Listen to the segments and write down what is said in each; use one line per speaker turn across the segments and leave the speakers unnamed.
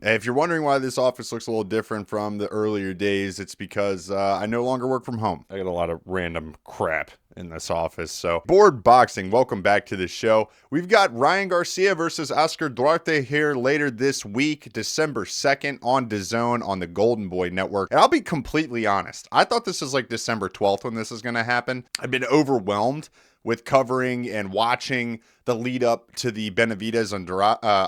If you're wondering why this office looks a little different from the earlier days, it's because I no longer work from home. I got a lot of random crap in this office. So, Board Boxing, welcome back to the show. We've got Ryan Garcia versus Oscar Duarte here later this week, December 2nd on DAZN on the Golden Boy Network. And I'll be completely honest, I thought this was like December 12th when this is going to happen. I've been overwhelmed with covering and watching the lead up to the Benavidez and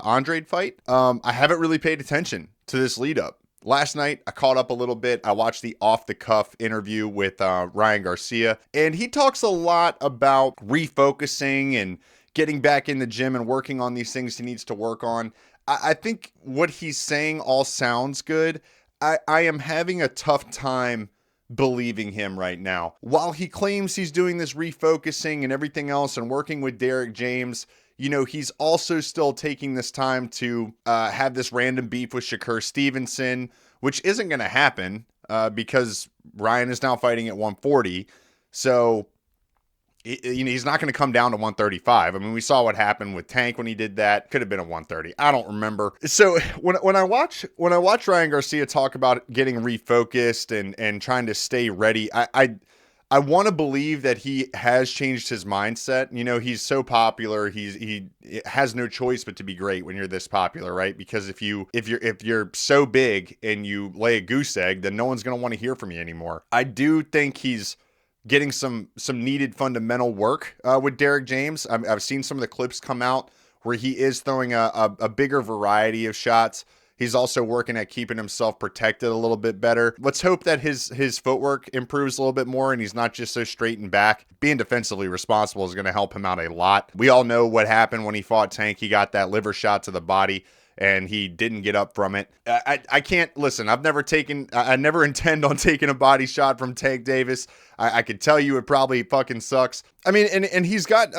Andrade fight. I haven't really paid attention to this lead up. Last night, I caught up a little bit. I watched the off-the-cuff interview with Ryan Garcia, and he talks a lot about refocusing and getting back in the gym and working on these things he needs to work on. I think what he's saying all sounds good. I am having a tough time believing him right now. While he claims he's doing this refocusing and everything else and working with Derek James, you know, he's also still taking this time to have this random beef with Shakur Stevenson, which isn't going to happen because Ryan is now fighting at 140. So, you know, he's not going to come down to 135. I mean, we saw what happened with Tank when he did that. Could have been a 130. I don't remember. So when I watch Ryan Garcia talk about getting refocused and trying to stay ready, I want to believe that he has changed his mindset. You know, he's so popular. He has no choice but to be great when you're this popular, right? Because if you're so big and you lay a goose egg, then no one's going to want to hear from you anymore. I do think he's getting some needed fundamental work with Derek James. I've seen some of the clips come out where he is throwing a bigger variety of shots. He's also working at keeping himself protected a little bit better. Let's hope that his footwork improves a little bit more and he's not just so straight and back. Being defensively responsible is going to help him out a lot. We all know what happened when he fought Tank. He got that liver shot to the body and he didn't get up from it. I can't listen. I never intend on taking a body shot from Tank Davis. I could tell you it probably fucking sucks. I mean, and he's got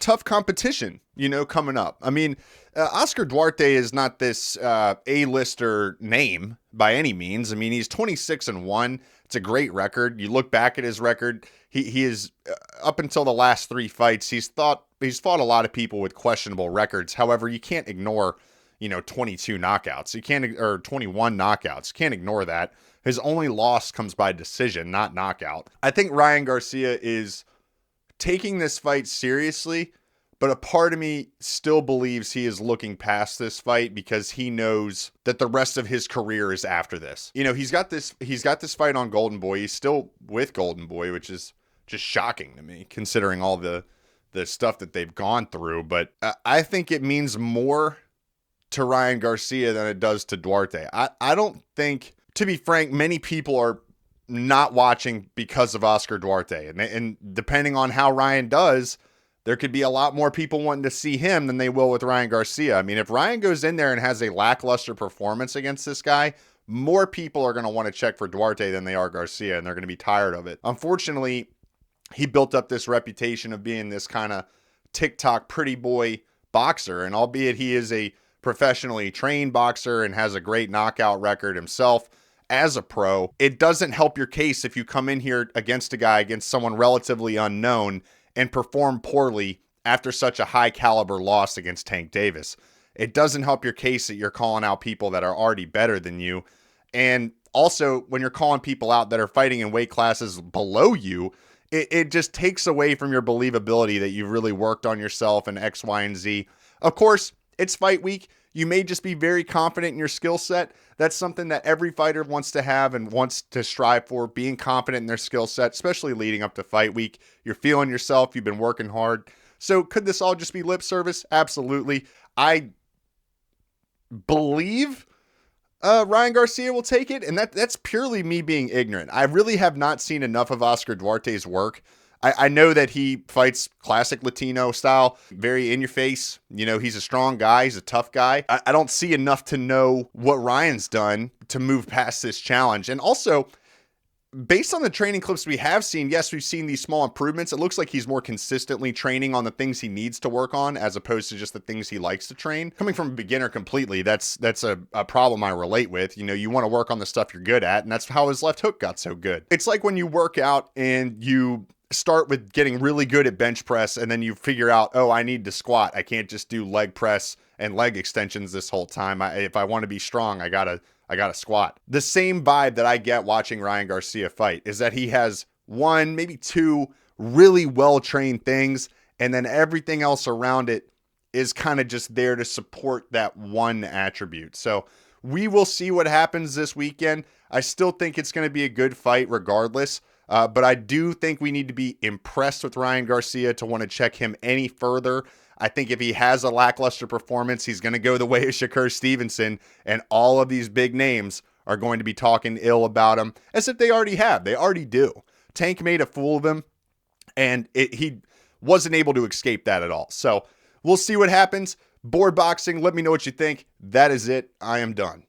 tough competition, you know, coming up. I mean, Oscar Duarte is not this A-lister name by any means. I mean, he's 26-1. It's a great record. You look back at his record. He is up until the last 3 fights. He's fought a lot of people with questionable records. However, you can't ignore, 22 knockouts. Or 21 knockouts. You can't ignore that. His only loss comes by decision, not knockout. I think Ryan Garcia is taking this fight seriously, but a part of me still believes he is looking past this fight because he knows that the rest of his career is after this. You know, he's got this fight on Golden Boy. He's still with Golden Boy, which is just shocking to me considering all the stuff that they've gone through. But I think it means more to Ryan Garcia than it does to Duarte. I don't think, to be frank, many people are not watching because of Oscar Duarte. And depending on how Ryan does, there could be a lot more people wanting to see him than they will with Ryan Garcia. I mean, if Ryan goes in there and has a lackluster performance against this guy, more people are going to want to check for Duarte than they are Garcia, and they're going to be tired of it. Unfortunately, he built up this reputation of being this kind of TikTok pretty boy boxer, and albeit he is a professionally trained boxer and has a great knockout record himself as a pro, it doesn't help your case if you come in here against someone relatively unknown and perform poorly after such a high caliber loss against Tank Davis. It doesn't help your case that you're calling out people that are already better than you. And also, when you're calling people out that are fighting in weight classes below you, it just takes away from your believability that you've really worked on yourself and X, Y, and Z. Of course, it's fight week. You may just be very confident in your skill set. That's something that every fighter wants to have and wants to strive for, being confident in their skill set, especially leading up to fight week. You're feeling yourself. You've been working hard. So could this all just be lip service? Absolutely. I believe Ryan Garcia will take it, and that's purely me being ignorant. I really have not seen enough of Oscar Duarte's work. I know that he fights classic Latino style, very in your face. You know, he's a strong guy. He's a tough guy. I don't see enough to know what Ryan's done to move past this challenge. And also, based on the training clips we have seen, yes, we've seen these small improvements. It looks like he's more consistently training on the things he needs to work on as opposed to just the things he likes to train. Coming from a beginner completely, that's a problem I relate with. You know, you want to work on the stuff you're good at, and that's how his left hook got so good. It's like when you work out and you start with getting really good at bench press, and then you figure out, oh, I need to squat. I can't just do leg press and leg extensions this whole time. If I want to be strong, I gotta squat. The same vibe that I get watching Ryan Garcia fight is that he has one, maybe two really well-trained things, and then everything else around it is kind of just there to support that one attribute. So we will see what happens this weekend. I still think it's going to be a good fight regardless. But I do think we need to be impressed with Ryan Garcia to want to check him any further. I think if he has a lackluster performance, he's going to go the way of Shakur Stevenson, and all of these big names are going to be talking ill about him, as if they already have. They already do. Tank made a fool of him, and he wasn't able to escape that at all. So we'll see what happens. Board boxing, let me know what you think. That is it. I am done.